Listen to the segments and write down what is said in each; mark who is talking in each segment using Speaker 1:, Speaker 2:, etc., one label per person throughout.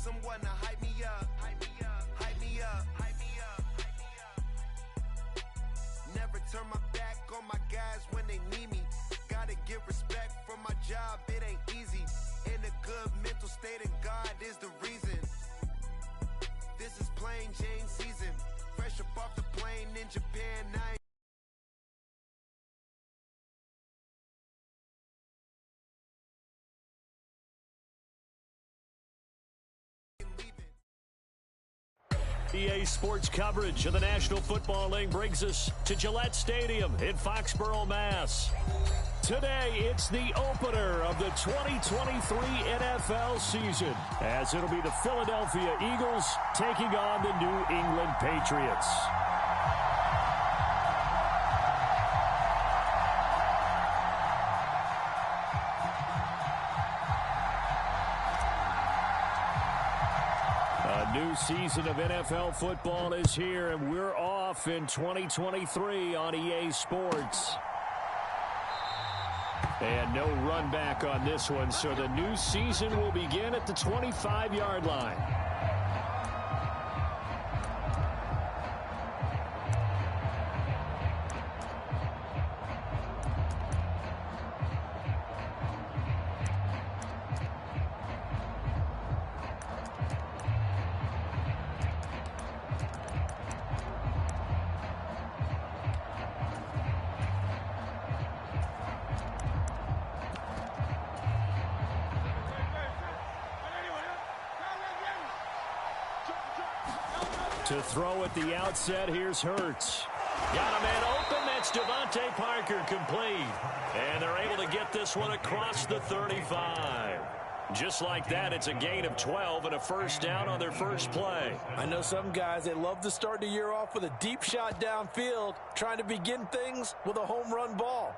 Speaker 1: someone to hype me up, hype me up, hype me up, hype me up, hype me up. Never turn my back on my guys when they need me. Gotta give respect for my job, it ain't easy. In a good mental state, and God is the reason. This is plain Jane season. Fresh up off the plane in Japan, I
Speaker 2: EA Sports coverage of the National Football League brings us to Gillette Stadium in Foxborough, Mass. Today, it's the opener of the 2023 NFL season, as it'll be the Philadelphia Eagles taking on the New England Patriots. A new season of NFL football is here, and we're off in 2023 on EA Sports. And no run back on this one, so the new season will begin at the 25-yard line. To throw at the outset, here's Hurts. Got a man open, that's Devontae Parker, complete. And they're able to get this one across the 35. Just like that, it's a gain of 12 and a first down on their first play.
Speaker 3: I know some guys, they love to start the year off with a deep shot downfield, trying to begin things with a home run ball.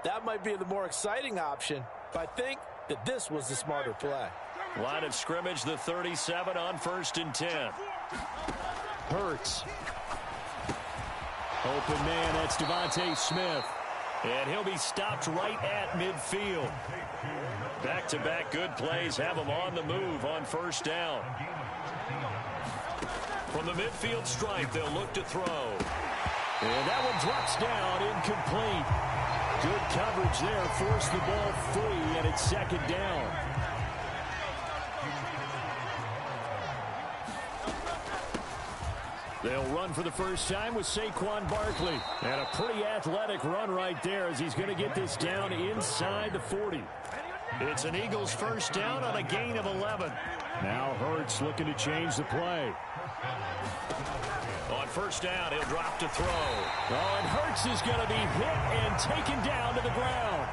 Speaker 3: That might be the more exciting option, but I think that this was the smarter play.
Speaker 2: Line of scrimmage, the 37 on 1st and 10. Hurts. Open man, that's Devontae Smith. And he'll be stopped right at midfield. Back-to-back good plays have him on the move on first down. From the midfield stripe, they'll look to throw. And that one drops down, incomplete. Good coverage there, forced the ball free, and it's second down. They'll run for the first time with Saquon Barkley. And a pretty athletic run right there as he's going to get this down inside the 40. It's an Eagles first down on a gain of 11. Now Hurts looking to change the play. On first down, he'll drop to throw. Oh, and Hurts is going to be hit and taken down to the ground.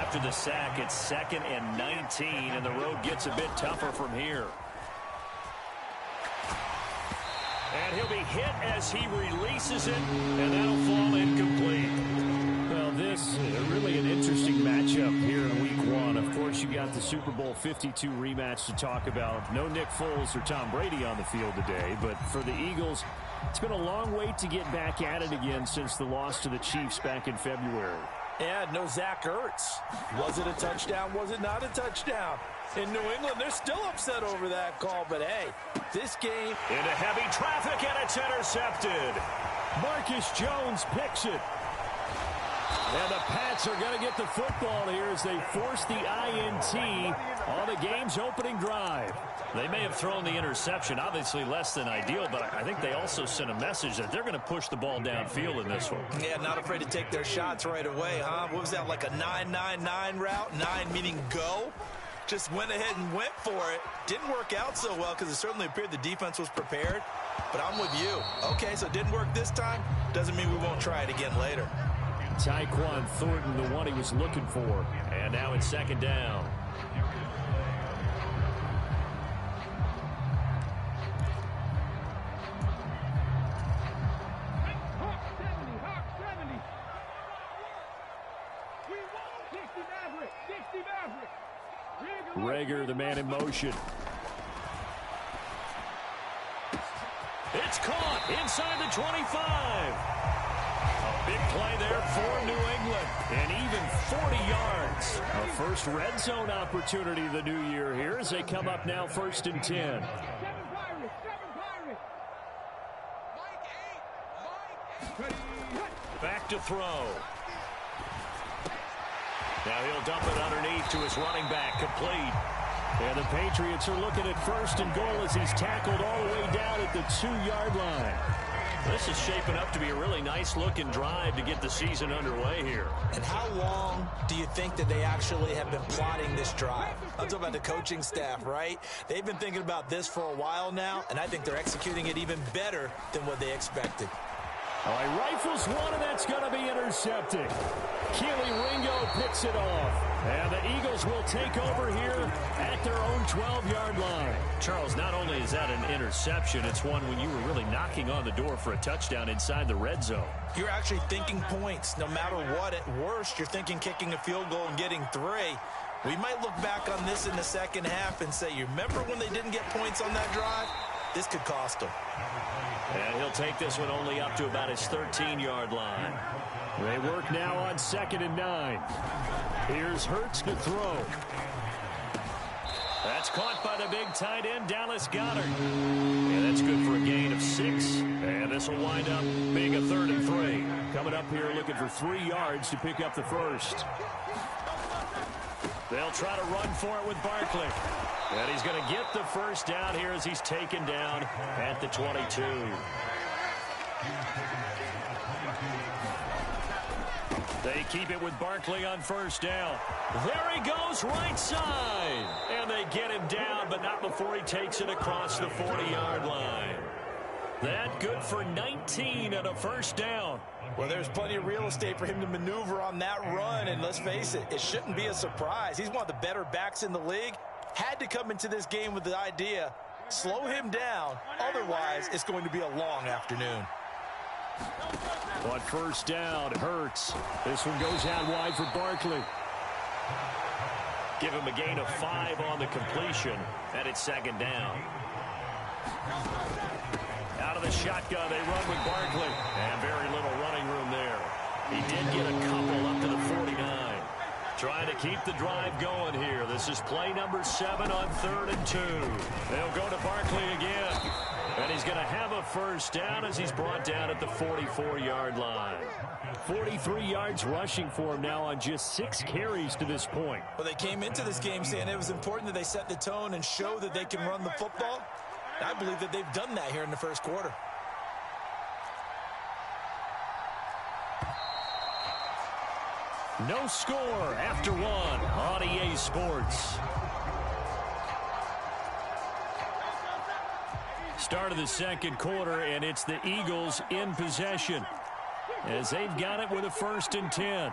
Speaker 2: After the sack, it's 2nd and 19, and the road gets a bit tougher from here. And he'll be hit as he releases it, and that'll fall incomplete. Well, this is really an interesting matchup here in Week 1. Of course, you got the Super Bowl 52 rematch to talk about. No Nick Foles or Tom Brady on the field today, but for the Eagles, it's been a long wait to get back at it again since the loss to the Chiefs back in February.
Speaker 3: And no Zach Ertz. Was it a touchdown? Was it not a touchdown? In New England, they're still upset over that call, but hey, this game...
Speaker 2: Into heavy traffic, and it's intercepted. Marcus Jones picks it. And the Pats are going to get the football here as they force the INT on the game's opening drive. They may have thrown the interception, obviously less than ideal, but I think they also sent a message that they're going to push the ball downfield in this one.
Speaker 3: Yeah, not afraid to take their shots right away, huh? What was that, like a 9-9-9 route? 9 meaning go? Just went ahead and went for it. Didn't work out so well because it certainly appeared the defense was prepared. But I'm with you. Okay, so it didn't work this time. Doesn't mean we won't try it again later.
Speaker 2: Tyquan Thornton, the one he was looking for. And now it's second down. Reagor, the man in motion. It's caught inside the 25. A big play there for New England. And even 40 yards. A first red zone opportunity the new year here as they come up now 1st and 10. Back to throw. Now he'll dump it underneath to his running back, complete. And the Patriots are looking at 1st and goal as he's tackled all the way down at the 2-yard line. This is shaping up to be a really nice-looking drive to get the season underway here.
Speaker 3: And how long do you think that they actually have been plotting this drive? I'm talking about the coaching staff, right? They've been thinking about this for a while now, and I think they're executing it even better than what they expected.
Speaker 2: All right, rifles one, and that's going to be intercepted. Keely Ringo picks it off. And the Eagles will take over here at their own 12-yard line. Charles, not only is that an interception, it's one when you were really knocking on the door for a touchdown inside the red zone.
Speaker 3: You're actually thinking points. No matter what, at worst, you're thinking kicking a field goal and getting 3. We might look back on this in the second half and say, you remember when they didn't get points on that drive? This could cost them.
Speaker 2: And he'll take this one only up to about his 13-yard line. They work now on 2nd and 9. Here's Hurts to throw. That's caught by the big tight end, Dallas Goedert. And that's good for a gain of 6. And this will wind up being a 3rd and 3. Coming up here looking for 3 yards to pick up the first. They'll try to run for it with Barkley. And he's going to get the first down here as he's taken down at the 22. They keep it with Barkley on 1st down. There he goes, right side. And they get him down, but not before he takes it across the 40-yard line. That good for 19 and a 1st down.
Speaker 3: Well, there's plenty of real estate for him to maneuver on that run, and let's face it, it shouldn't be a surprise. He's one of the better backs in the league. Had to come into this game with the idea, slow him down, otherwise it's going to be a long afternoon.
Speaker 2: On 1st down, Hurts. This one goes out wide for Barkley. Give him a gain of 5 on the completion, and it's 2nd down. Out of the shotgun, they run with Barkley. And very little running room there. He did get a couple up to the 49. Trying to keep the drive going here. This is play number 7 on 3rd and 2. They'll go to Barkley again. And he's going to have a 1st down as he's brought down at the 44-yard line. 43 yards rushing for him now on just 6 carries to this point.
Speaker 3: Well, they came into this game saying it was important that they set the tone and show that they can run the football. I believe that they've done that here in the 1st quarter.
Speaker 2: No score after 1 on EA Sports. Start of the 2nd quarter, and it's the Eagles in possession as they've got it with a 1st and 10.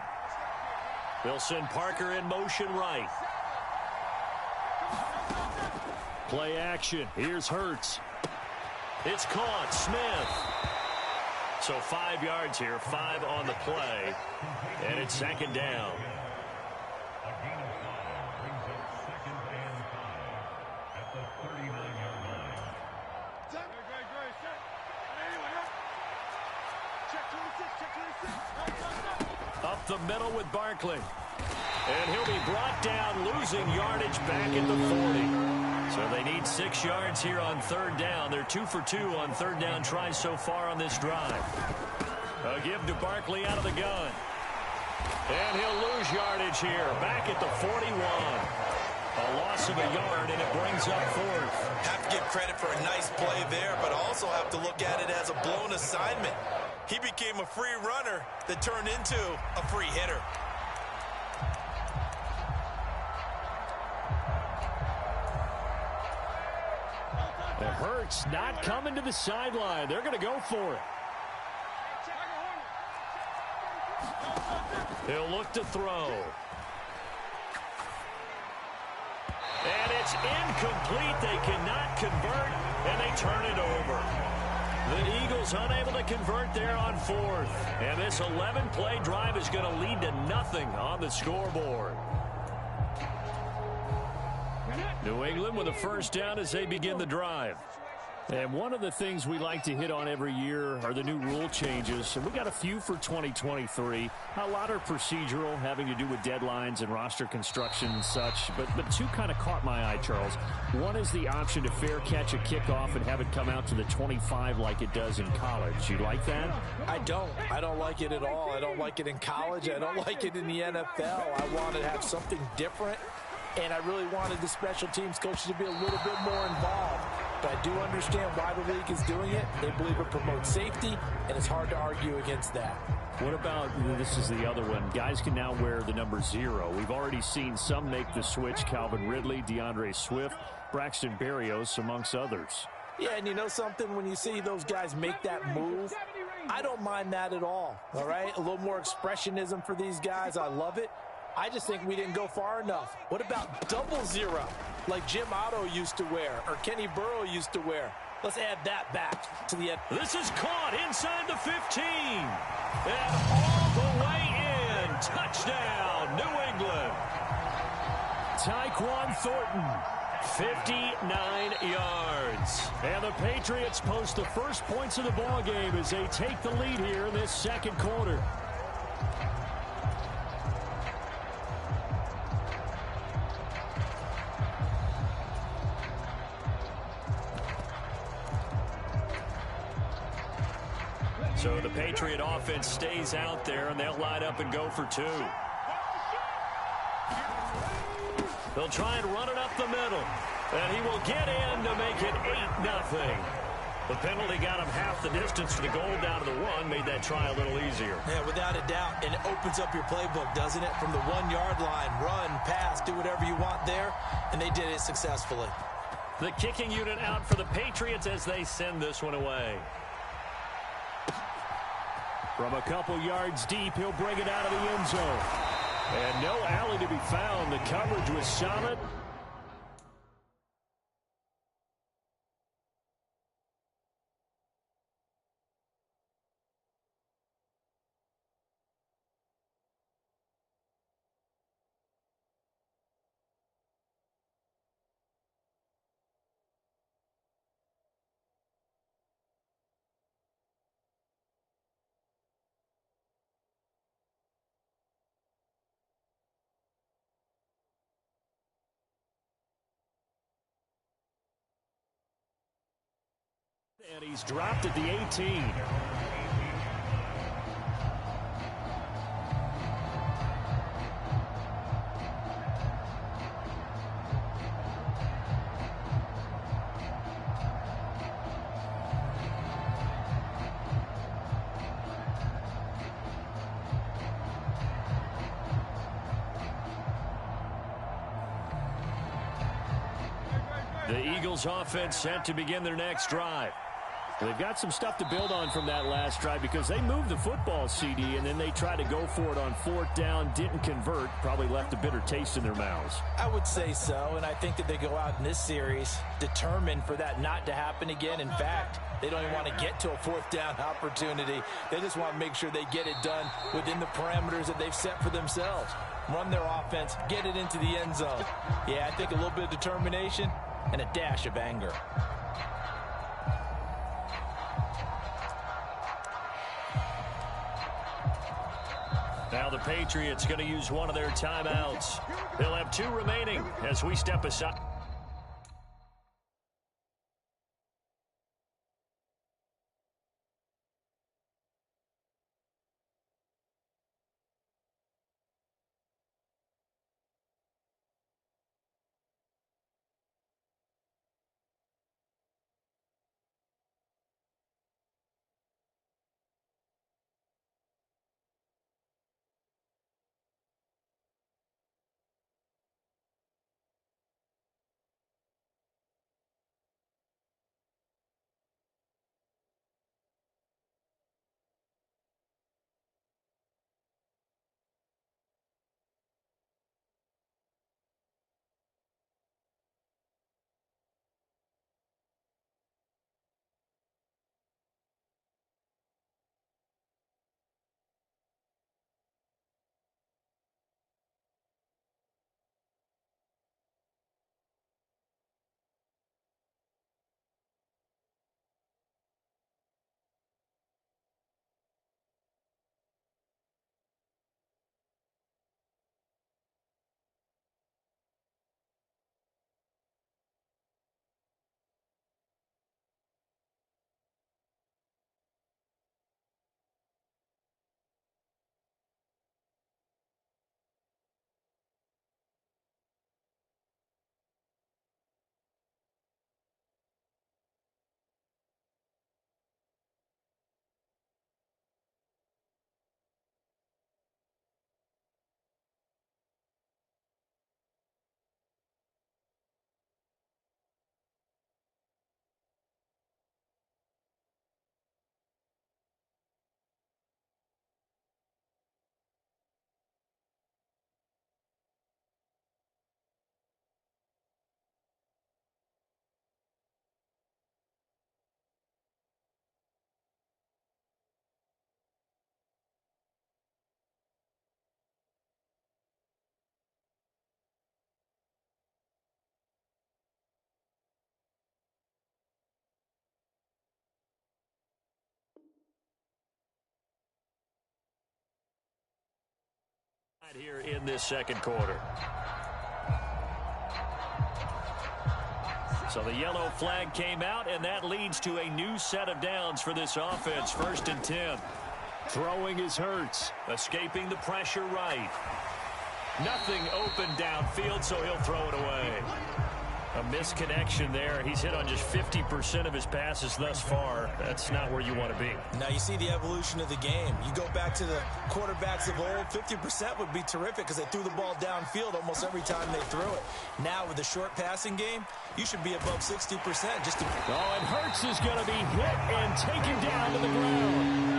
Speaker 2: They'll send Parker in motion right. Play action. Here's Hurts. It's caught. Smith. So 5 yards here, 5 on the play, and it's 2nd down. Up the middle with Barkley. And he'll be brought down, losing yardage back at the 40. So they need 6 yards here on 3rd down. They're 2 for 2 on 3rd down tries so far on this drive. A give to Barkley out of the gun. And he'll lose yardage here, back at the 41. A loss of a yard, and it brings up 4th.
Speaker 3: Have to give credit for a nice play there, but also have to look at it as a blown assignment. He became a free runner that turned into a free hitter.
Speaker 2: It hurts not coming to the sideline. They're going to go for it. He'll look to throw. And it's incomplete. They cannot convert, and they turn it over. The Eagles unable to convert there on 4th. And this 11-play drive is going to lead to nothing on the scoreboard. New England with a 1st down as they begin the drive. And one of the things we like to hit on every year are the new rule changes. And we got a few for 2023. A lot are procedural, having to do with deadlines and roster construction and such. But two kind of caught my eye, Charles. One is the option to fair catch a kickoff and have it come out to the 25 like it does in college. You like that?
Speaker 3: I don't. I don't like it at all. I don't like it in college. I don't like it in the NFL. I want to have something different. And I really wanted the special teams coaches to be a little bit more involved. But I do understand why the league is doing it. They believe it promotes safety, and it's hard to argue against that.
Speaker 2: What about, this is the other one, guys can now wear the number 0. We've already seen some make the switch, Calvin Ridley, DeAndre Swift, Braxton Berrios, amongst others.
Speaker 3: Yeah, and you know something? When you see those guys make that move, I don't mind that at all right? A little more expressionism for these guys. I love it. I just think we didn't go far enough. What about double 0, like Jim Otto used to wear or Kenny Burrow used to wear? Let's add that back to the end.
Speaker 2: This is caught inside the 15. And all the way in. Touchdown, New England. Tyquan Thornton, 59 yards. And the Patriots post the first points of the ball game as they take the lead here in this second quarter. So the Patriot offense stays out there, and they'll line up and go for 2. They'll try and run it up the middle, and he will get in to make it 8-0. The penalty got him half the distance to the goal down to the 1, made that try a little easier.
Speaker 3: Yeah, without a doubt, and it opens up your playbook, doesn't it? From the 1-yard line, run, pass, do whatever you want there, and they did it successfully.
Speaker 2: The kicking unit out for the Patriots as they send this one away. From a couple yards deep, he'll bring it out of the end zone. And no alley to be found. The coverage was solid. And he's dropped at the 18. The Eagles offense set to begin their next drive. They've got some stuff to build on from that last drive because they moved the football, CD, and then they tried to go for it on 4th down, didn't convert, probably left a bitter taste in their mouths.
Speaker 3: I would say so, and I think that they go out in this series determined for that not to happen again. In fact, they don't even want to get to a 4th down opportunity. They just want to make sure they get it done within the parameters that they've set for themselves. Run their offense, get it into the end zone. Yeah, I think a little bit of determination and a dash of anger.
Speaker 2: Now the Patriots going to use one of their timeouts. They'll have 2 remaining as we step aside. Here in this second quarter. So the yellow flag came out, and that leads to a new set of downs for this offense. 1st and 10. Throwing is Hurts. Escaping the pressure right. Nothing open downfield, so he'll throw it away. A misconnection there. He's hit on just 50% of his passes thus far. That's not where you want to be.
Speaker 3: Now you see the evolution of the game. You go back to the quarterbacks of old, 50% would be terrific because they threw the ball downfield almost every time they threw it. Now with the short passing game, you should be above 60% just to...
Speaker 2: Oh, and Hurts is going to be hit and taken down to the ground.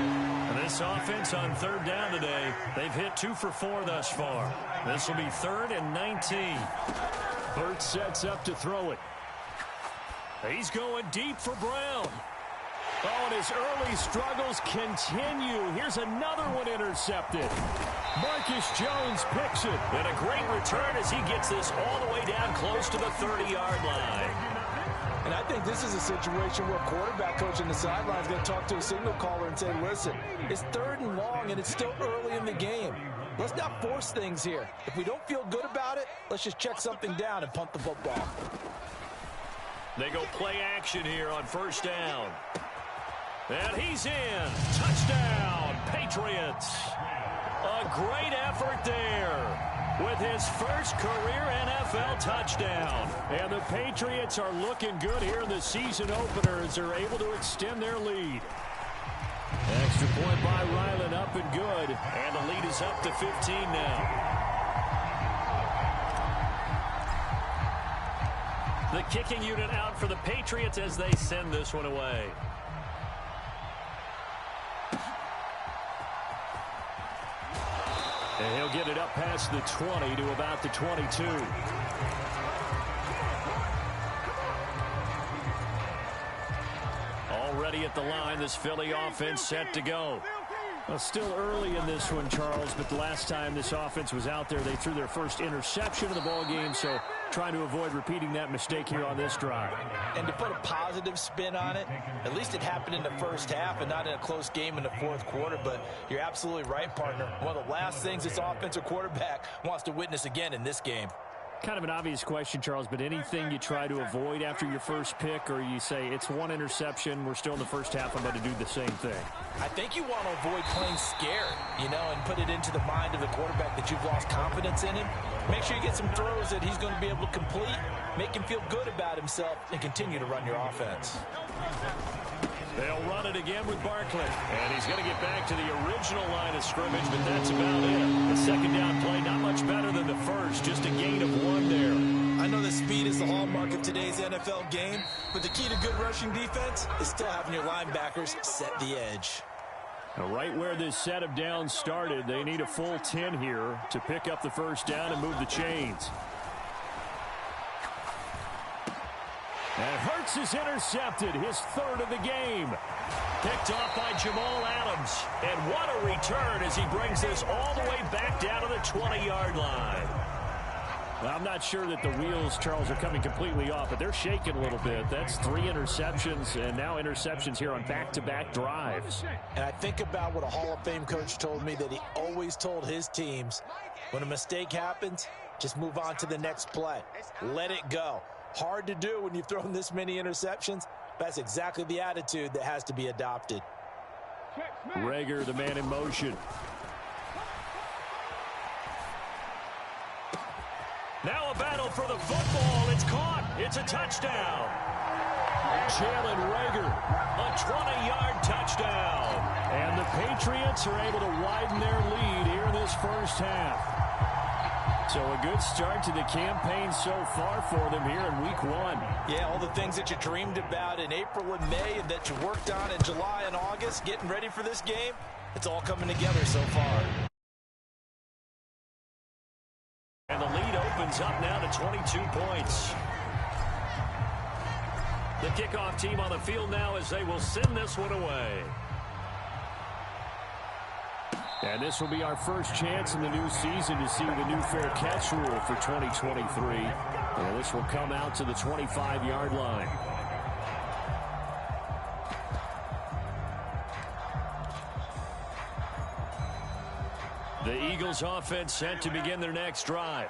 Speaker 2: And this offense on 3rd down today, they've hit 2 for 4 thus far. This will be 3rd and 19. Hurts sets up to throw it. He's going deep for Brown. Oh, and his early struggles continue. Here's another one intercepted. Marcus Jones picks it. And a great return as he gets this all the way down close to the 30-yard line.
Speaker 3: And I think this is a situation where quarterback coach on the sideline is going to talk to a signal caller and say, listen, it's 3rd and long, and it's still early in the game. Let's not force things here. If we don't feel good about it, let's just check something down and punt the football.
Speaker 2: They go play action here on 1st down. And he's in. Touchdown, Patriots. A great effort there with his first career NFL touchdown. And the Patriots are looking good here in the season opener as they're able to extend their lead. Extra point by Ryland, up and good. And the lead is up to 15 now. The kicking unit out for the Patriots as they send this one away. And he'll get it up past the 20 to about the 22. Already at the line, this Philly offense set to go. Well, still early in this one, Charles, but the last time this offense was out there, they threw their first interception of the ball game, so trying to avoid repeating that mistake here on this drive.
Speaker 3: And to put a positive spin on it, at least it happened in the first half and not in a close game in the 4th quarter, but you're absolutely right, partner. One of the last things this offensive quarterback wants to witness again in this game.
Speaker 2: Kind of an obvious question, Charles, but anything you try to avoid after your first pick, or you say it's one interception, we're still in the first half, I'm going to do the same thing?
Speaker 3: I think you want to avoid playing scared, and put it into the mind of the quarterback that you've lost confidence in him. Make sure you get some throws that he's going to be able to complete, make him feel good about himself, and continue to run your offense.
Speaker 2: They'll run it again with Barkley. And he's going to get back to the original line of scrimmage, but that's about it. The second down play, not much better than the first, just a gain of 1 there.
Speaker 3: I know that speed is the hallmark of today's NFL game, but the key to good rushing defense is still having your linebackers set the edge.
Speaker 2: Now, right where this set of downs started, they need a full 10 here to pick up the first down and move the chains. And Hurts is intercepted, his 3rd of the game. Picked off by Jamal Adams. And what a return as he brings this all the way back down to the 20-yard line. Well, I'm not sure that the wheels, Charles, are coming completely off, but they're shaking a little bit. That's 3 interceptions, and now interceptions here on back-to-back drives.
Speaker 3: And I think about what a Hall of Fame coach told me that he always told his teams, when a mistake happens, just move on to the next play. Let it go. Hard to do when you've thrown this many interceptions. That's exactly the attitude that has to be adopted.
Speaker 2: Reagor, the man in motion. Now a battle for the football. It's caught. It's a touchdown. Jalen Reagor, a 20-yard touchdown. And the Patriots are able to widen their lead here in this first half. So a good start to the campaign so far for them here in week 1.
Speaker 3: Yeah, all the things that you dreamed about in April and May and that you worked on in July and August, getting ready for this game, it's all coming together so far.
Speaker 2: And the lead opens up now to 22 points. The kickoff team on the field now as they will send this one away. And this will be our first chance in the new season to see the new fair catch rule for 2023. And this will come out to the 25-yard line. The Eagles offense set to begin their next drive.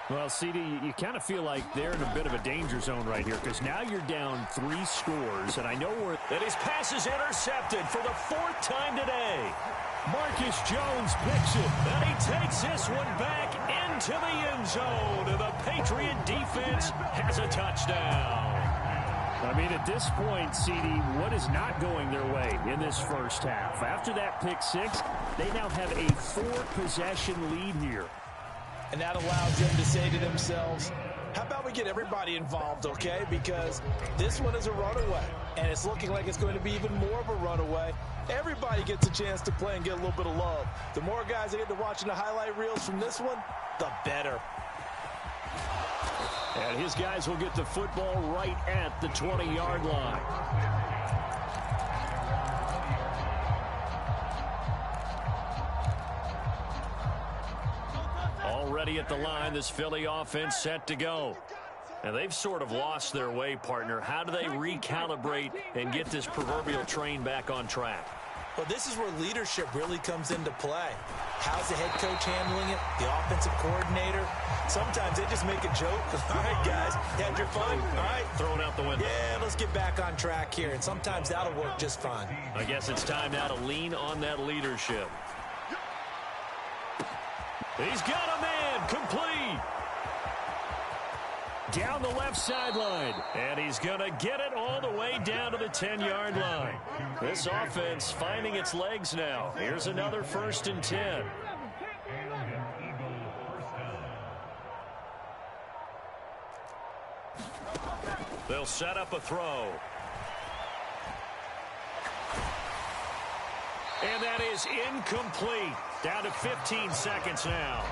Speaker 2: Well, CD, you kind of feel like they're in a bit of a danger zone right here because now you're down 3 scores, and I know that his pass is intercepted for the 4th time today. Marcus Jones picks it, and he takes this one back into the end zone, and the Patriot defense has a touchdown. I mean, at this point, CD, what is not going their way in this first half? After that pick 6, they now have a 4-possession lead here.
Speaker 3: And that allows them to say to themselves, how about we get everybody involved, okay? Because this one is a runaway, and it's looking like it's going to be even more of a runaway. Everybody gets a chance to play and get a little bit of love. The more guys that get to watching the highlight reels from this one, the better.
Speaker 2: And his guys will get the football right at the 20-yard line. Already at the line, this Philly offense set to go. And they've sort of lost their way, partner. How do they recalibrate and get this proverbial train back on track?
Speaker 3: Well, this is where leadership really comes into play. How's the head coach handling it? The offensive coordinator? Sometimes they just make a joke. All right, guys, had your fun? All right.
Speaker 2: Throw it out the window.
Speaker 3: Yeah, let's get back on track here. And sometimes that'll work just fine.
Speaker 2: I guess it's time now to lean on that leadership. He's got a man, complete. Down the left sideline, and he's going to get it all the way down to the 10-yard line. This offense finding its legs now. Here's another 1st and 10. They'll set up a throw. And that is incomplete. Down to 15 seconds now.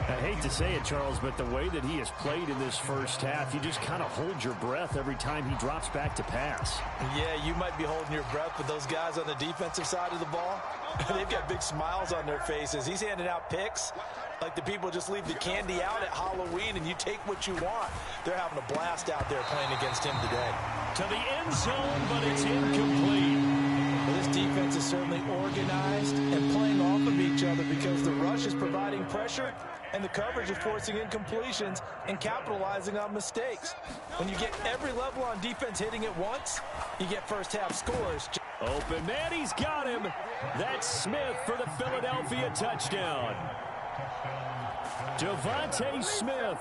Speaker 2: I hate to say it, Charles, but the way that he has played in this first half, you just kind of hold your breath every time he drops back to pass.
Speaker 3: Yeah, you might be holding your breath, but those guys on the defensive side of the ball, they've got big smiles on their faces. He's handing out picks like the people just leave the candy out at Halloween and you take what you want. They're having a blast out there playing against him today.
Speaker 2: To the end zone, but it's incomplete.
Speaker 3: Well, this defense is certainly organized and playing off of each other because the rush is providing pressure and the coverage is forcing incompletions and capitalizing on mistakes. When you get every level on defense hitting it once, you get first half scores.
Speaker 2: Open man, he's got him. That's Smith for the Philadelphia touchdown. Devontae Smith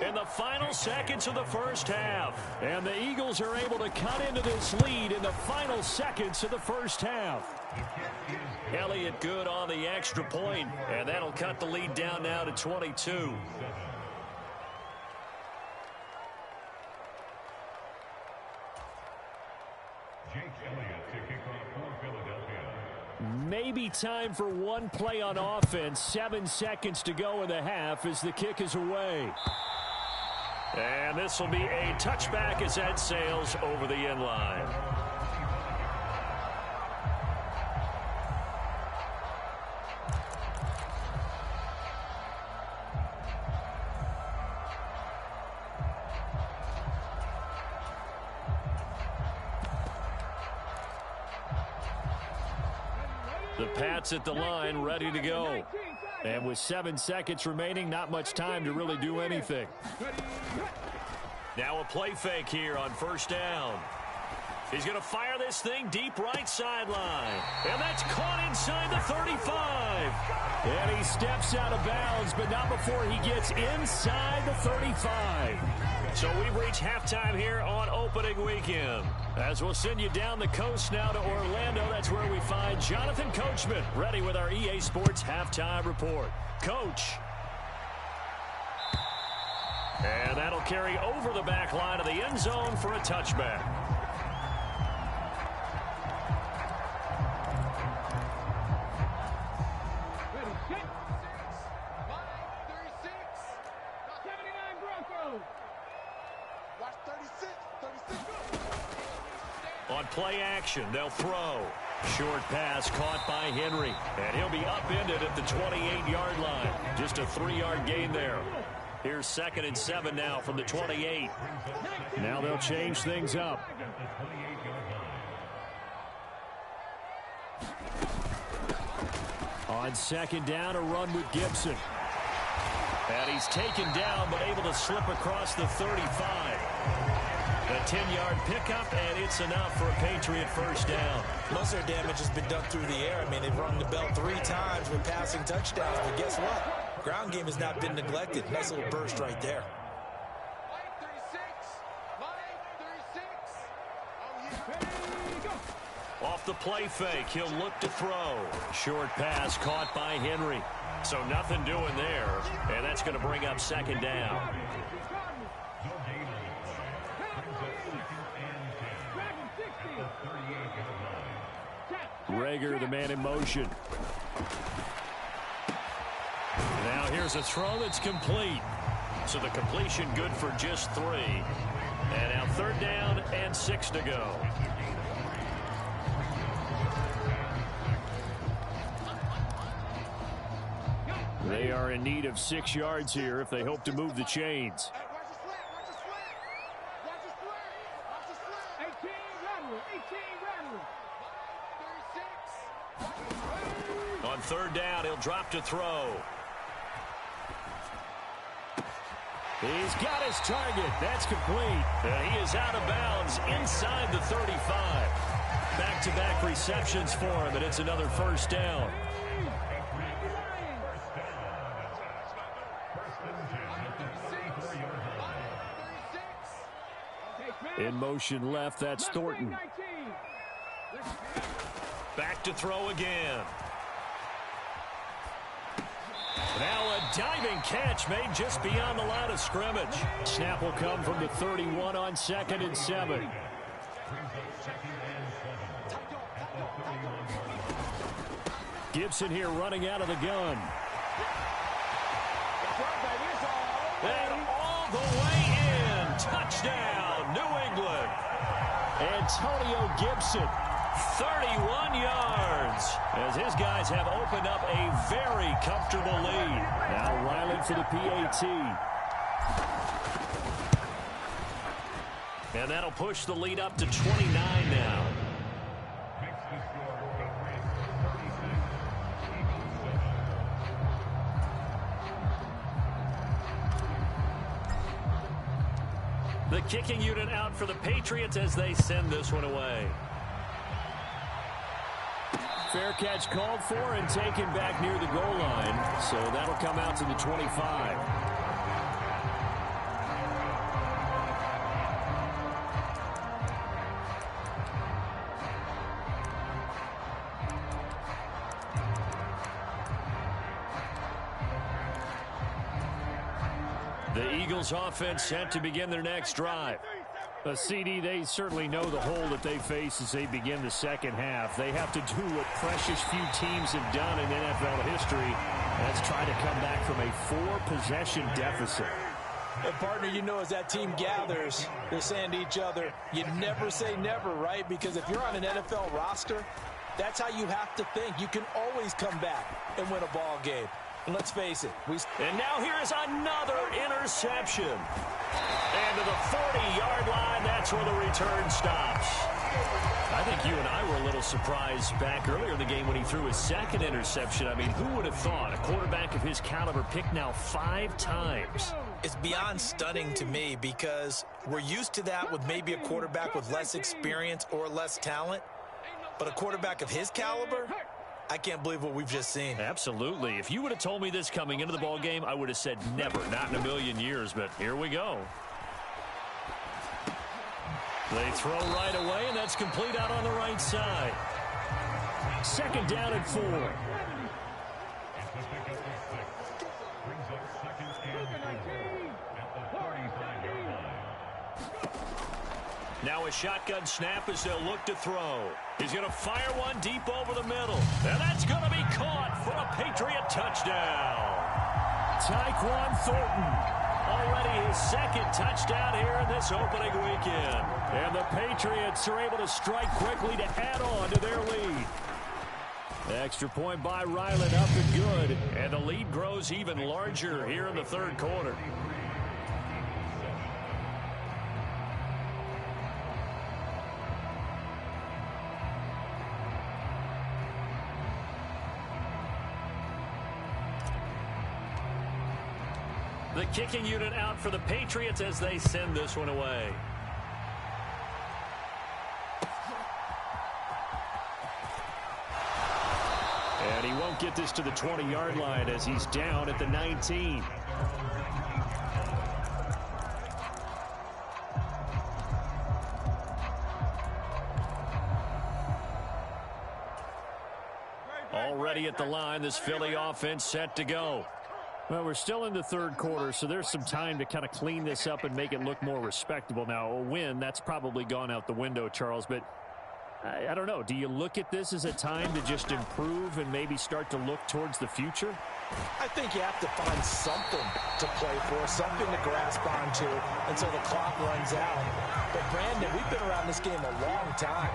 Speaker 2: in the final seconds of the first half. And the Eagles are able to cut into this lead in the final seconds of the first half. Elliott good on the extra point, and that'll cut the lead down now to 22. Maybe time for one play on offense. 7 seconds to go in the half as the kick is away. And this will be a touchback as that sails over the end line. The Pats at the line, ready to go. And with 7 seconds remaining, not much time to really do anything. Now a play fake here on first down. He's going to fire this thing deep right sideline. And that's caught inside the 35. And he steps out of bounds, but not before he gets inside the 35. So we've reached halftime here on opening weekend. As we'll send you down the coast now to Orlando, that's where we find Jonathan Coachman, ready with our EA Sports halftime report. Coach. And that'll carry over the back line of the end zone for a touchback. On play action, they'll throw. Short pass caught by Henry. And he'll be upended at the 28-yard line. Just a 3-yard gain there. Here's 2nd and 7 now from the 28. Now they'll change things up. On second down, a run with Gibson. And he's taken down, but able to slip across the 35. A 10-yard pickup, and it's enough for a Patriot first down.
Speaker 3: Most of their damage has been done through the air. I mean, they've rung the bell 3 times with passing touchdowns, but guess what? Ground game has not been neglected. Nice little burst right there.
Speaker 2: Off the play fake, he'll look to throw. Short pass caught by Henry. So nothing doing there, and that's going to bring up second down. Reagor, the man in motion. Now here's a throw that's complete. So the completion good for just 3. And now third down and 6 to go. They are in need of 6 yards here if they hope to move the chains. On third down, he'll drop to throw. He's got his target. That's complete. And he is out of bounds inside the 35. Back-to-back receptions for him, and it's another first down. In motion left, that's Thornton. Back to throw again. Now a diving catch made just beyond the line of scrimmage. Snap will come from the 31 on 2nd and 7. Gibson here running out of the gun. And all the way in. Touchdown, New England. Antonio Gibson, 31 yards, as his guys have opened up a very comfortable lead. Now Ryland for the PAT. And that'll push the lead up to 29 now. The kicking unit out for the Patriots as they send this one away. Fair catch called for and taken back near the goal line. So that'll come out to the 25. The Eagles offense set to begin their next drive. CD, they certainly know the hole that they face as they begin the second half. They have to do what precious few teams have done in NFL history. That's try to come back from a 4-possession deficit.
Speaker 3: And partner, you know, as that team gathers, they're saying to each other, you never say never, right? Because if you're on an NFL roster, that's how you have to think. You can always come back and win a ball game. And let's face it.
Speaker 2: And now here's another interception. And to the 40-yard line, that's where the return stops. I think you and I were a little surprised back earlier in the game when he threw his second interception. I mean, who would have thought a quarterback of his caliber picked now 5 times?
Speaker 3: It's beyond stunning to me because we're used to that with maybe a quarterback with less experience or less talent. But a quarterback of his caliber, I can't believe what we've just seen.
Speaker 2: Absolutely. If you would have told me this coming into the ball game, I would have said never, not in a million years, but here we go. They throw right away, and that's complete out on the right side. Second down and 4. Now a shotgun snap as they'll look to throw. He's going to fire one deep over the middle. And that's going to be caught for a Patriot touchdown. Tyquan Thornton. Already his second touchdown here in this opening weekend. And the Patriots are able to strike quickly to add on to their lead. Extra point by Ryland up and good. And the lead grows even larger here in the third quarter. The kicking unit out for the Patriots as they send this one away. And he won't get this to the 20-yard line as he's down at the 19. Already at the line, this Philly offense set to go. Well, we're still in the third quarter, so there's some time to kind of clean this up and make it look more respectable. Now, a win, that's probably gone out the window, Charles, but I don't know. Do you look at this as a time to just improve and maybe start to look towards the future?
Speaker 3: I think you have to find something to play for, something to grasp onto until the clock runs out. But, Brandon, we've been around this game a long time.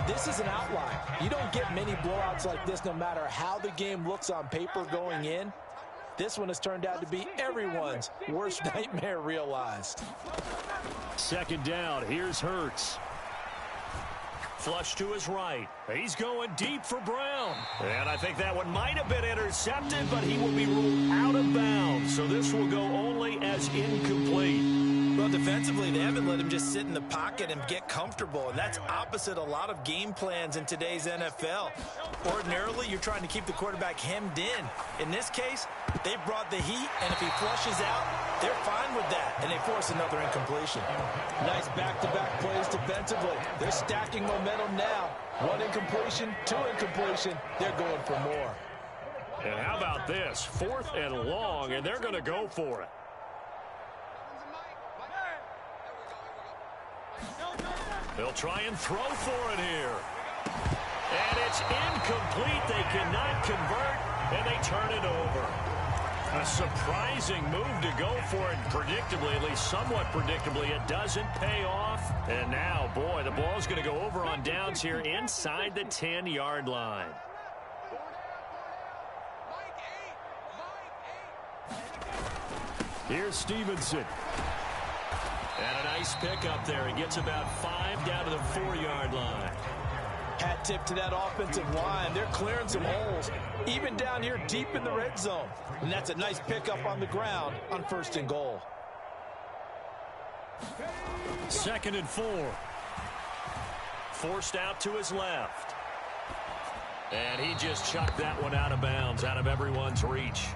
Speaker 3: This is an outlier. You don't get many blowouts like this no matter how the game looks on paper going in. This one has turned out to be everyone's worst nightmare realized.
Speaker 2: Second down. Here's Hurts. Flush to his right. He's going deep for Brown. And I think that one might have been intercepted, but he will be ruled out of bounds. So this will go only as incomplete.
Speaker 3: Well, defensively, they haven't let him just sit in the pocket and get comfortable, and that's opposite a lot of game plans in today's NFL. Ordinarily, you're trying to keep the quarterback hemmed in. In this case, they brought the heat, and if he flushes out, they're fine with that, and they force another incompletion. Nice back-to-back plays defensively. They're stacking momentum now. One incompletion, two incompletion. They're going for more.
Speaker 2: And how about this? 4th and long, and they're going to go for it. They'll try and throw for it here. And it's incomplete. They cannot convert, and they turn it over. A surprising move to go for it predictably, at least somewhat predictably. It doesn't pay off. And now, boy, the ball's going to go over on downs here inside the 10-yard line. Here's Stevenson. And a nice pick up there. He gets about 5 down to the 4-yard line.
Speaker 3: Hat tip to that offensive line. They're clearing some holes, even down here deep in the red zone. And that's a nice pickup on the ground on 1st and goal.
Speaker 2: 2nd and 4. Forced out to his left. And he just chucked that one out of bounds, out of everyone's reach.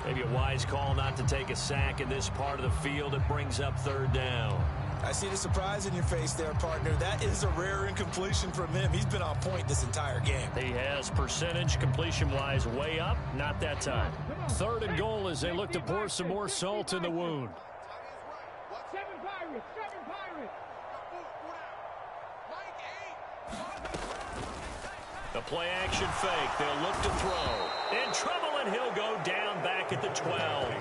Speaker 2: Maybe a wise call not to take a sack in this part of the field. It brings up 3rd down.
Speaker 3: I see the surprise in your face there, partner. That is a rare incompletion from him. He's been on point this entire game.
Speaker 2: He has percentage completion-wise way up. Not that time. 3rd and goal as they look to pour some more salt in the wound. The play-action fake. They'll look to throw. In trouble, and he'll go down back at the 12.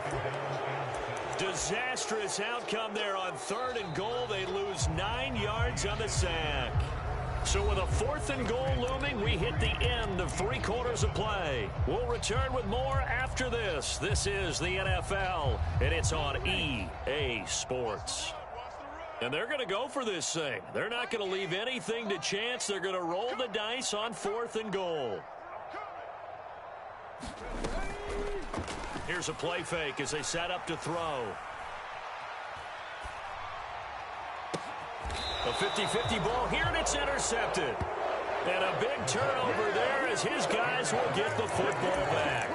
Speaker 2: Disastrous outcome there on 3rd and goal. They lose 9 yards on the sack. So with a 4th and goal looming, we hit the end of 3 quarters of play. We'll return with more after this. This is the NFL, and it's on EA Sports. And they're going to go for this thing. They're not going to leave anything to chance. They're going to roll the dice on 4th and goal. Here's a play fake as they set up to throw. A 50-50 ball here, and it's intercepted. And a big turnover there as his guys will get the football back.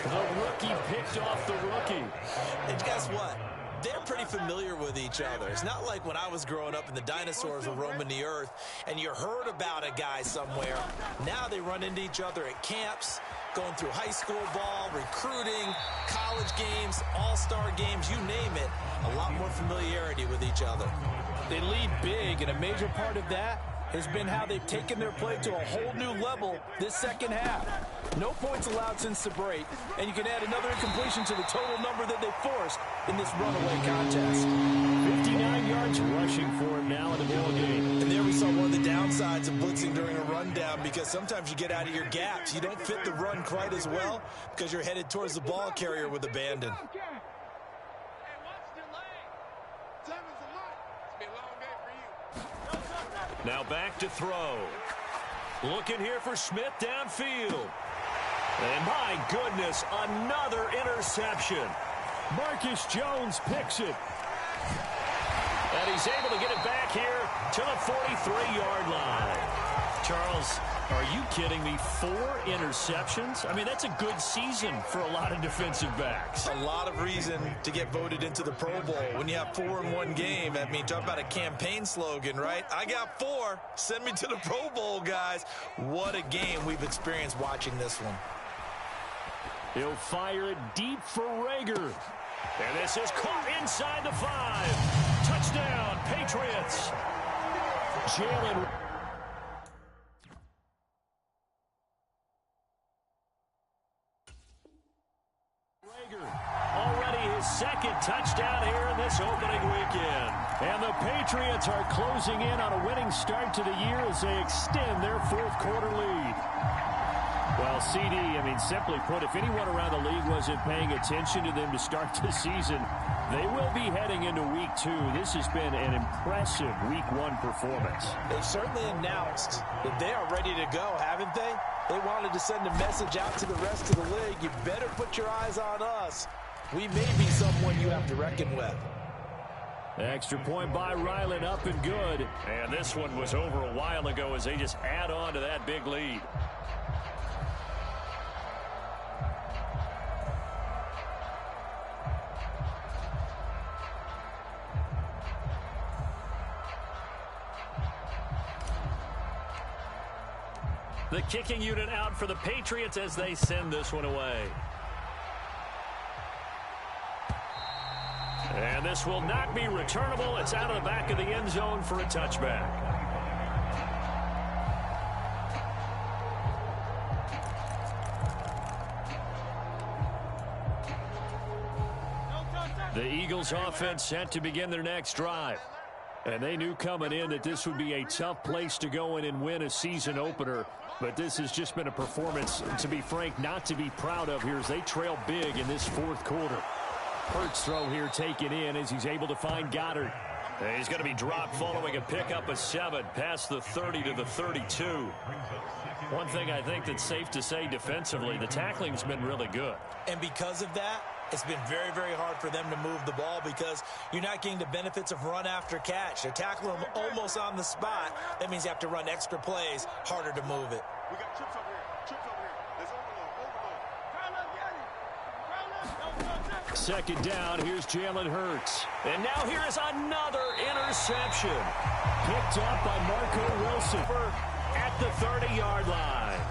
Speaker 2: The rookie picked off the rookie.
Speaker 3: And guess what? They're pretty familiar with each other. It's not like when I was growing up and the dinosaurs were roaming the earth and you heard about a guy somewhere. Now they run into each other at camps, going through high school ball, recruiting, college games, all-star games, you name it. A lot more familiarity with each other. They lead big, and a major part of that has been how they've taken their play to a whole new level this second half. No points allowed since the break, and you can add another incompletion to the total number that they forced in this runaway contest.
Speaker 2: 59 yards rushing for him now in the ball game.
Speaker 3: And there we saw one of the downsides of blitzing during a rundown, because sometimes you get out of your gaps. You don't fit the run quite as well because you're headed towards the ball carrier with abandon.
Speaker 2: Now back to throw. Looking here for Smith downfield. And my goodness, another interception. Marcus Jones picks it. And he's able to get it back here to the 43-yard line. Charles, are you kidding me? 4 interceptions? I mean, that's a good season for a lot of defensive backs.
Speaker 3: A lot of reason to get voted into the Pro Bowl. When you have 4 in one game, I mean, talk about a campaign slogan, right? I got 4. Send me to the Pro Bowl, guys. What a game we've experienced watching this one.
Speaker 2: He'll fire it deep for Reagor. And this is caught inside the 5. Touchdown, Patriots. Jalen. Reagor, already his 2nd touchdown here in this opening weekend. And the Patriots are closing in on a winning start to the year as they extend their 4th quarter lead. Well, CD, I mean, simply put, if anyone around the league wasn't paying attention to them to start the season, they will be heading into Week 2. This has been an impressive Week 1 performance.
Speaker 3: They've certainly announced that they are ready to go, haven't they? They wanted to send a message out to the rest of the league. You better put your eyes on us. We may be someone you have to reckon with.
Speaker 2: Extra point by Ryland, up and good. And this one was over a while ago as they just add on to that big lead. The kicking unit out for the Patriots as they send this one away. And this will not be returnable. It's out of the back of the end zone for a touchback. The Eagles offense set to begin their next drive. And they knew coming in that this would be a tough place to go in and win a season opener. But this has just been a performance, to be frank, not to be proud of here as they trail big in this 4th quarter. Hurts throw here taken in as he's able to find Goddard. And he's going to be dropped following a pickup of 7 past the 30 to the 32. One thing I think that's safe to say defensively, the tackling's been really good.
Speaker 3: And because of that, it's been very, very hard for them to move the ball because you're not getting the benefits of run after catch. They're tackling them almost on the spot. That means you have to run extra plays, harder to move it.
Speaker 4: We got trips over here. Trips over here. Let's overload.
Speaker 2: Second down, here's Jalen Hurts. And now here is another interception. Picked up by Marco Wilson at the 30-yard line.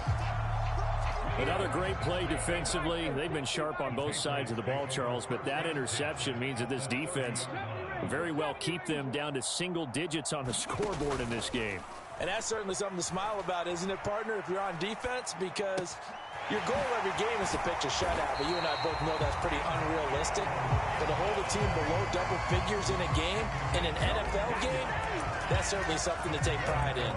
Speaker 2: Another great play defensively. They've been sharp on both sides of the ball, Charles, but that interception means that this defense will very well keep them down to single digits on the scoreboard in this game.
Speaker 3: And that's certainly something to smile about, isn't it, partner, if you're on defense? Because your goal every game is to pitch a shutout, but you and I both know that's pretty unrealistic. But to hold a team below double figures in a game, in an NFL game, that's certainly something to take pride in.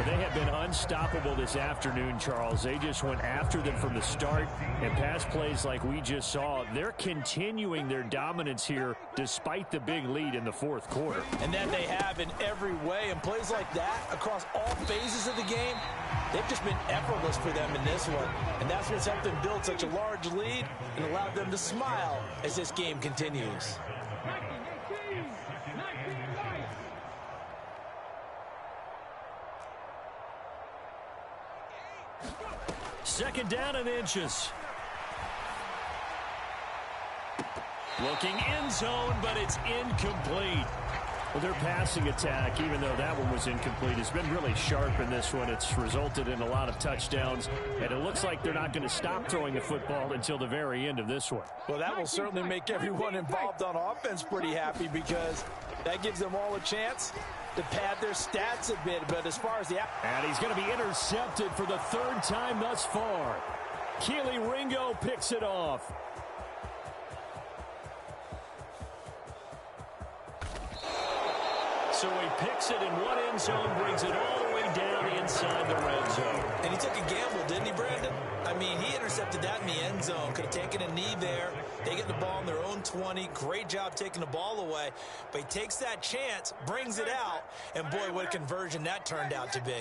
Speaker 2: They have been unstoppable this afternoon, Charles. They just went after them from the start, and pass plays like we just saw, they're continuing their dominance here despite the big lead in the 4th quarter.
Speaker 3: And that they have in every way, and plays like that across all phases of the game, they've just been effortless for them in this one. And that's what's helped them build such a large lead and allowed them to smile as this game continues.
Speaker 2: Second down and inches. Looking end zone, but it's incomplete. Well, their passing attack, even though that one was incomplete, has been really sharp in this one. It's resulted in a lot of touchdowns, and it looks like they're not going to stop throwing the football until the very end of this one.
Speaker 3: Well, that will certainly make everyone involved on offense pretty happy because that gives them all a chance to pad their stats a bit. But as far as the...
Speaker 2: And he's going to be intercepted for the 3rd time thus far. Keely Ringo picks it off. So he picks it in one end zone, brings it all the way down inside the red zone.
Speaker 3: And he took a gamble, didn't he, Brandon? I mean, he intercepted that in the end zone. Could have taken a knee there. They get the ball on their own 20. Great job taking the ball away. But he takes that chance, brings it out, and boy, what a conversion that turned out to be.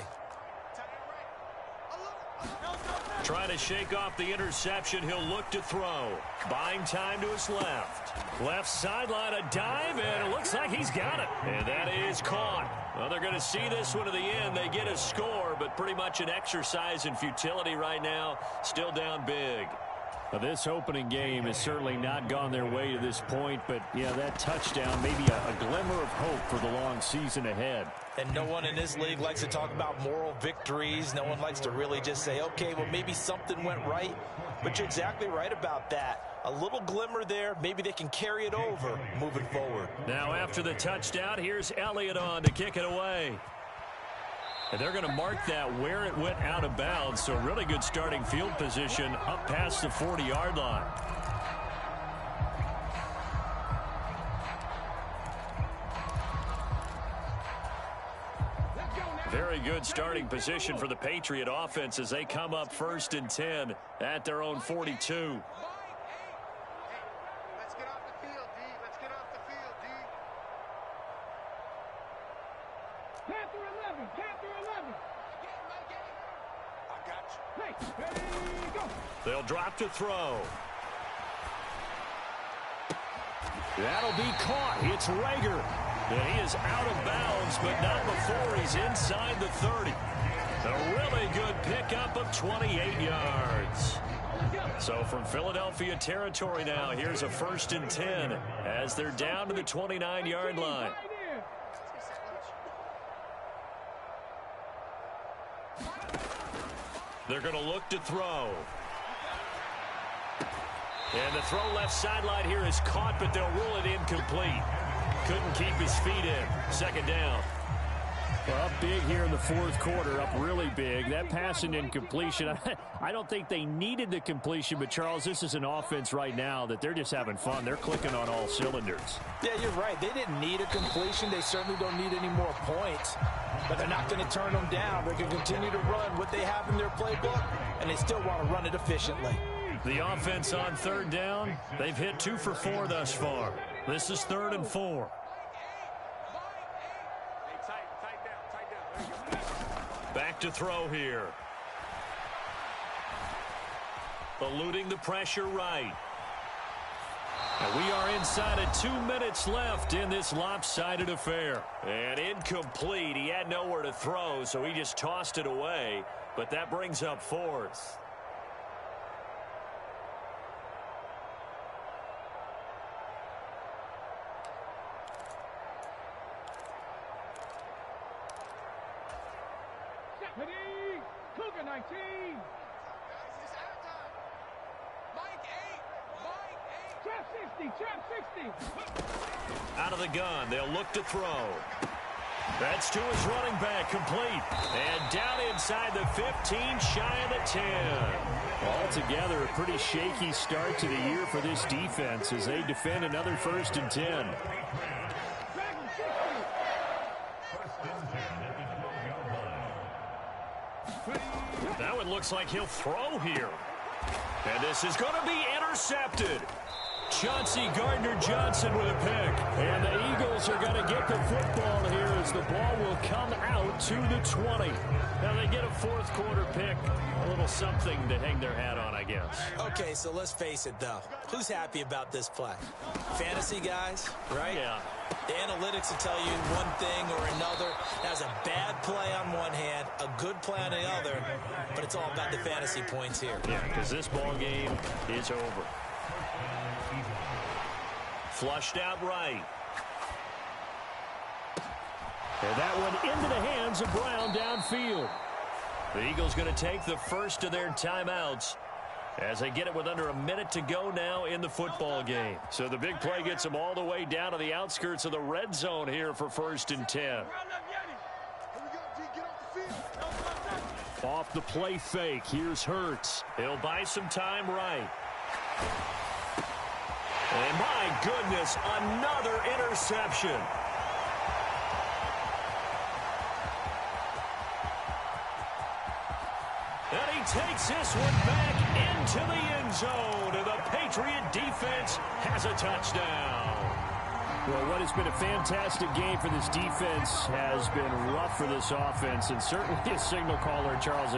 Speaker 2: Trying to shake off the interception. He'll look to throw. Buying time to his left. Left sideline, a dive, and it looks like he's got it. And that is caught. Well, they're going to see this one to the end. They get a score, but pretty much an exercise in futility right now. Still down big. Well, this opening game has certainly not gone their way to this point, but, yeah, that touchdown, maybe a glimmer of hope for the long season ahead.
Speaker 3: And no one in this league likes to talk about moral victories. No one likes to really just say, okay, well, maybe something went right. But you're exactly right about that. A little glimmer there. Maybe they can carry it over moving forward.
Speaker 2: Now, after the touchdown, here's Elliott on to kick it away. And they're going to mark that where it went out of bounds. So really good starting field position up past the 40-yard line. Very good starting position for the Patriot offense as they come up 1st and 10 at their own 42.
Speaker 4: Let's get off the field, D. Let's get off the field, D.
Speaker 5: Panther 11, Panther 11.
Speaker 4: I got you.
Speaker 5: Hey, ready, go.
Speaker 2: They'll drop to throw. That'll be caught. It's Rager. And he is out of bounds, but not before he's inside the 30. A really good pickup of 28 yards. So from Philadelphia territory now, here's a 1st and 10 as they're down to the 29-yard line. They're going to look to throw. And the throw left sideline here is caught, but they'll rule it incomplete. Couldn't keep his feet in. 2nd down. Well, up big here in the 4th quarter, up really big. That pass and incompletion, I don't think they needed the completion, but, Charles, this is an offense right now that they're just having fun. They're clicking on all cylinders.
Speaker 3: Yeah, you're right. They didn't need a completion. They certainly don't need any more points. But they're not going to turn them down. They're going to continue to run what they have in their playbook, and they still want to run it efficiently.
Speaker 2: The offense on 3rd down, they've hit 2 for 4 thus far. This is 3rd and 4. Back to throw here. Eluding the pressure right. And we are inside of 2 minutes left in this lopsided affair. And incomplete. He had nowhere to throw, so he just tossed it away. But that brings up 4th.
Speaker 5: Ready, Cougar 19. Trap 60, trap 60.
Speaker 2: Out of the gun, they'll look to throw. That's to his running back, complete. And down inside the 15, shy of the 10. Altogether, a pretty shaky start to the year for this defense as they defend another 1st and 10. That one looks like he'll throw here. And this is going to be intercepted. Chauncey Gardner-Johnson with a pick. And the Eagles are going to get the football here as the ball will come out to the 20. Now they get a 4th quarter pick. A little something to hang their hat on, I guess.
Speaker 3: Okay, so let's face it, though. Who's happy about this play? Fantasy guys, right?
Speaker 2: Yeah.
Speaker 3: The analytics will tell you one thing or another. That's a bad play on one hand, a good play on the other, but it's all about the fantasy points here.
Speaker 2: Yeah, because this ball game is over. Flushed out right. And that one into the hands of Brown downfield. The Eagles going to take the first of their timeouts as they get it with under a minute to go now in the football game. So the big play gets them all the way down to the outskirts of the red zone here for 1st and 10. Off the play fake, here's Hurts. He'll buy some time right. And my goodness, another interception. And he takes this one back into the end zone. And the Patriot defense has a touchdown. Well, what has been a fantastic game for this defense has been rough for this offense. And certainly a signal caller, Charles,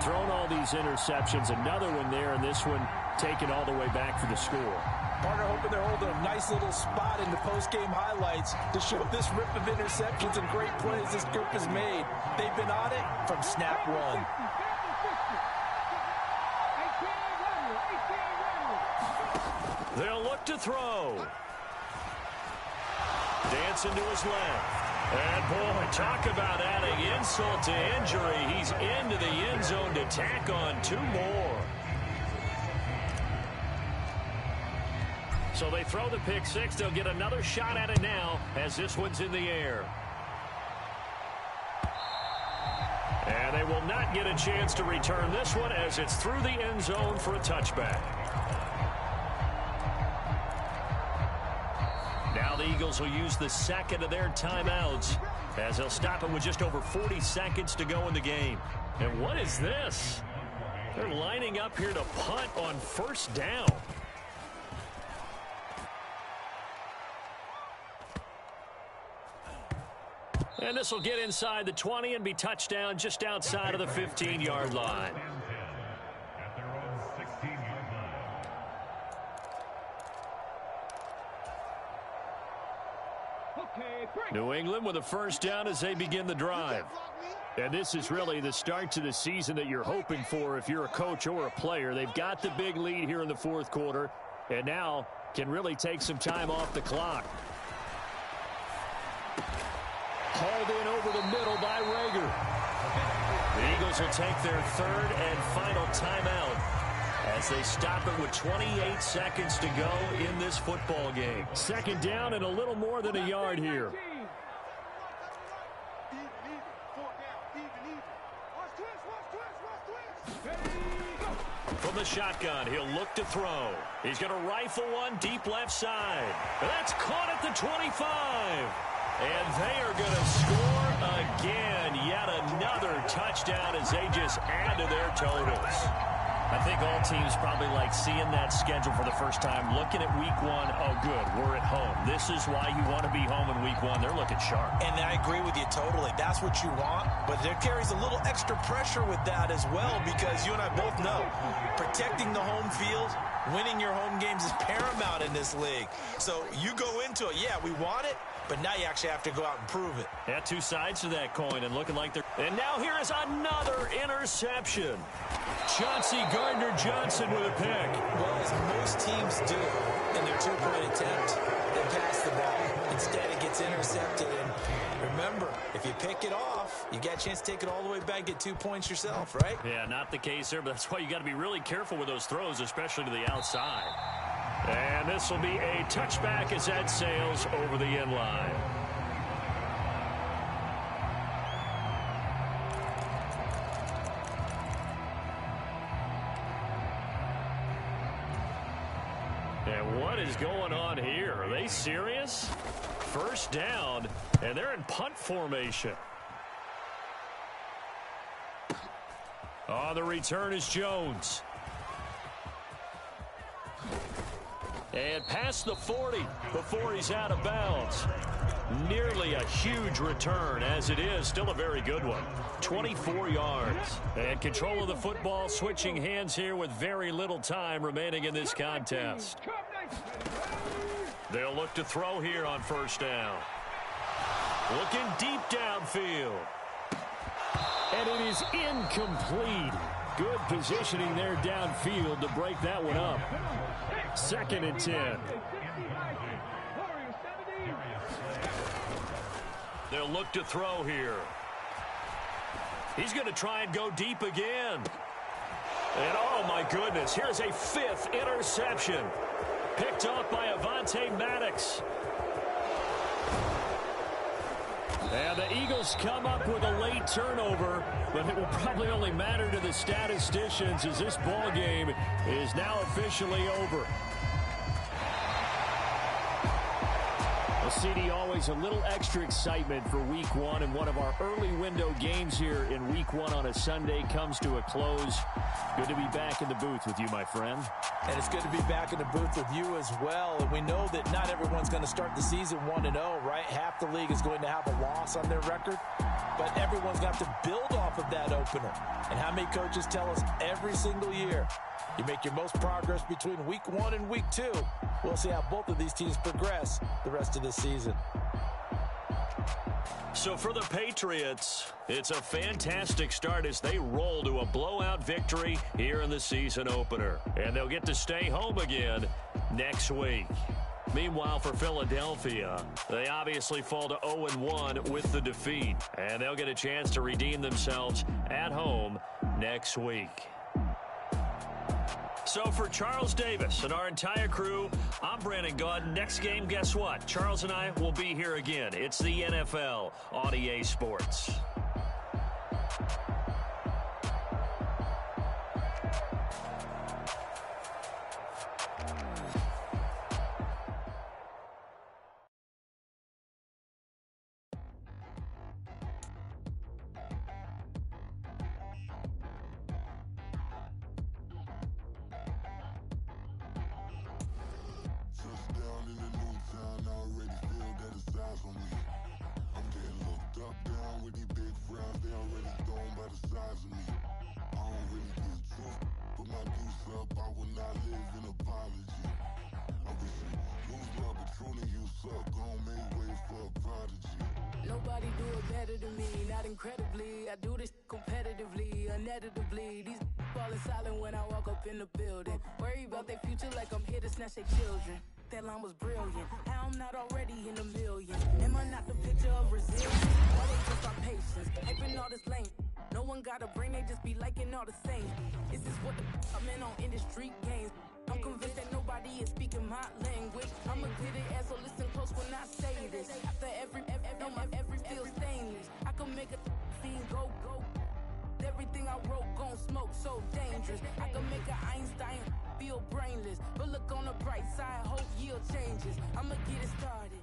Speaker 2: Thrown all these interceptions. Another one there, and this one taken all the way back for the score.
Speaker 3: Partner hoping they're holding a nice little spot in the post-game highlights to show this rip of interceptions and great plays this group has made. They've been on it from snap one.
Speaker 2: They'll look to throw. Dancing to his left. And, boy, talk about adding insult to injury. He's into the end zone to tack on 2 more. So they throw the pick six. They'll get another shot at it now as this one's in the air. And they will not get a chance to return this one as it's through the end zone for a touchback. Now the Eagles will use the second of their timeouts as they'll stop it with just over 40 seconds to go in the game. And what is this? They're lining up here to punt on first down. And this will get inside the 20 and be touchdown just outside of the 15-yard line.
Speaker 6: At their own 16-yard line.
Speaker 2: New England with a first down as they begin the drive. And this is really the start to the season that you're hoping for if you're a coach or a player. They've got the big lead here in the fourth quarter and now can really take some time off the clock. Hauled in over the middle by Rager. The Eagles will take their third and final timeout as they stop it with 28 seconds to go in this football game. Second down and a little more than a yard here. From the shotgun, he'll look to throw. He's going to rifle one deep left side. That's caught at the 25. And they are going to score again. Yet another touchdown as they just add to their totals. I think all teams probably like seeing that schedule for the first time, looking at week one. Oh, good, we're at home. This is why you want to be home in week one. They're looking sharp.
Speaker 3: And I agree with you totally. That's what you want. But there carries a little extra pressure with that as well because you and I both know protecting the home field, winning your home games is paramount in this league. So you go into it, yeah, we want it, but now you actually have to go out and prove it.
Speaker 2: Yeah, two sides to that coin and looking like they're... And now here is another interception. Chauncey Gardner-Johnson with a pick.
Speaker 3: Well, as most teams do in their two-point attempt, they pass the ball. Instead, it gets intercepted. And remember, if you pick it off, you got a chance to take it all the way back, get 2 points yourself, right?
Speaker 2: Yeah, not the case there, but that's why you got to be really careful with those throws, especially to the outside. And this will be a touchback as that sails over the end line. And what is going on here? Are they serious? First down, and they're in punt formation. On the return is Jones. And past the 40 before he's out of bounds. Nearly a huge return, as it is. Still a very good one. 24 yards. And control of the football, switching hands here with very little time remaining in this contest. They'll look to throw here on first down. Looking deep downfield. And it is incomplete. Good positioning there downfield to break that one up. Second and 10. They'll look to throw here. He's going to try and go deep again. And oh my goodness, here's a fifth interception. Picked off by Avonte Maddox. And the Eagles come up with a late turnover, but it will probably only matter to the statisticians as this ball game is now officially over. Well, CD, always a little extra excitement for week one, and one of our early window games here in week one on a Sunday comes to a close. Good to be back in the booth with you, my friend.
Speaker 3: And it's good to be back in the booth with you as well. And we know that not everyone's going to start the season 1-0, right? Half the league is going to have a loss on their record. but everyone's got to build off of that opener. And how many coaches tell us every single year, you make your most progress between week 1 and week 2. We'll see how both of these teams progress the rest of the season.
Speaker 2: So for the Patriots, it's a fantastic start as they roll to a blowout victory here in the season opener. And they'll get to stay home again next week. Meanwhile, for Philadelphia, they obviously fall to 0-1 with the defeat. And they'll get a chance to redeem themselves at home next week. So for Charles Davis and our entire crew, I'm Brandon Gaudin. Next game, guess what? Charles and I will be here again. It's the NFL on EA Sports.
Speaker 7: Nobody do it better than me, not incredibly. I do this competitively, uneditably. These falling silent when I walk up in the building. Worry about their future like I'm here to snatch their children. That line was brilliant. How I'm not already in the millions. Am I not the picture of resilience? Why they just our patience? Hyping all this lame. No one got a brain, they just be liking all the same. This is what the I'm in on industry games. I'm convinced that nobody is speaking my language. I'ma get it as so listen close when I say this. After every feel stainless. I can make a fiend go. Everything I wrote gon' smoke so dangerous. I can make an Einstein feel brainless. But look on the bright side, hope yield changes. I'ma get it started.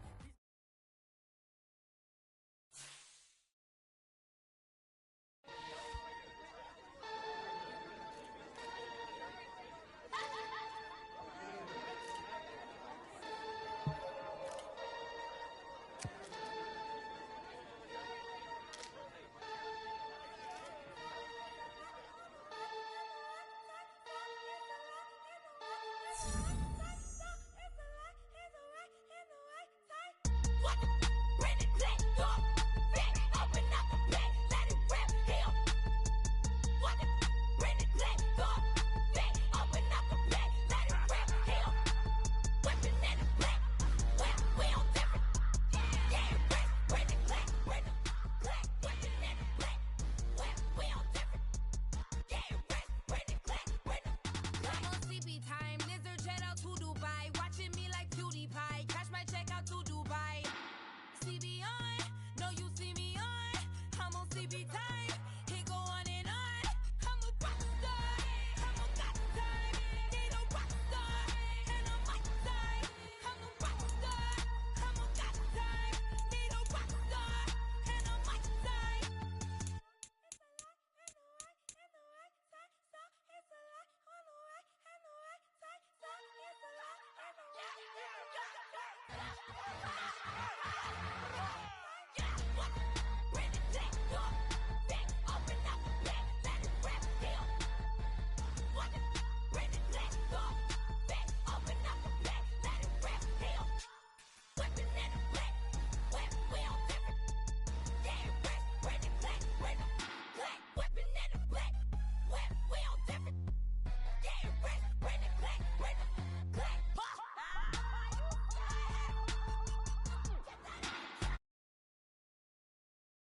Speaker 7: CB on, no you see me on, I'm on CB time.